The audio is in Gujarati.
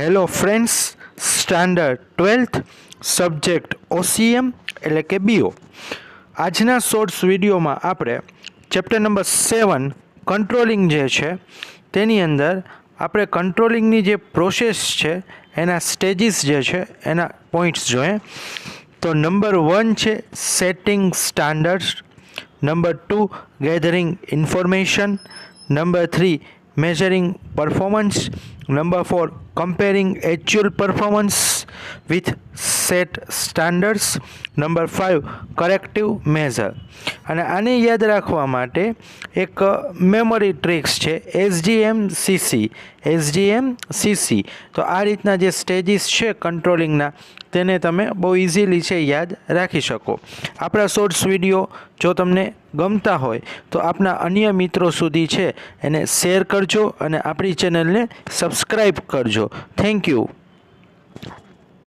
Hello friends, standard 12th subject OCM એટલે કે BO. આજના શોર્ટ્સ વિડીયોમાં આપણે ચેપ્ટર નંબર 7 કંટ્રોલિંગ જે છે તેની અંદર આપણે કંટ્રોલિંગની જે પ્રોસેસ છે એના સ્ટેજીસ જે છે એના પોઈન્ટ્સ જોઈએ. તો નંબર 1 છે setting standards, number 2 gathering information, number 3 measuring performance, number 4 comparing actual performance with set standards, number 5 corrective measure. અને આને યાદ રાખવા માટે એક મેમરી ટ્રિક્સ છે SGM-CC. તો આ રીતના જે સ્ટેજીસ છે કંટ્રોલિંગના તેને તમે બહુ ઇઝીલી છે યાદ રાખી શકો. આપણા શોર્ટ્સ વિડીયો જો તમને ગમતા હોય તો આપના અન્ય મિત્રો સુધી છે એને શેર કરજો અને આપણી ચેનલને સબસ્ક્રાઈબ કરજો. Thank you.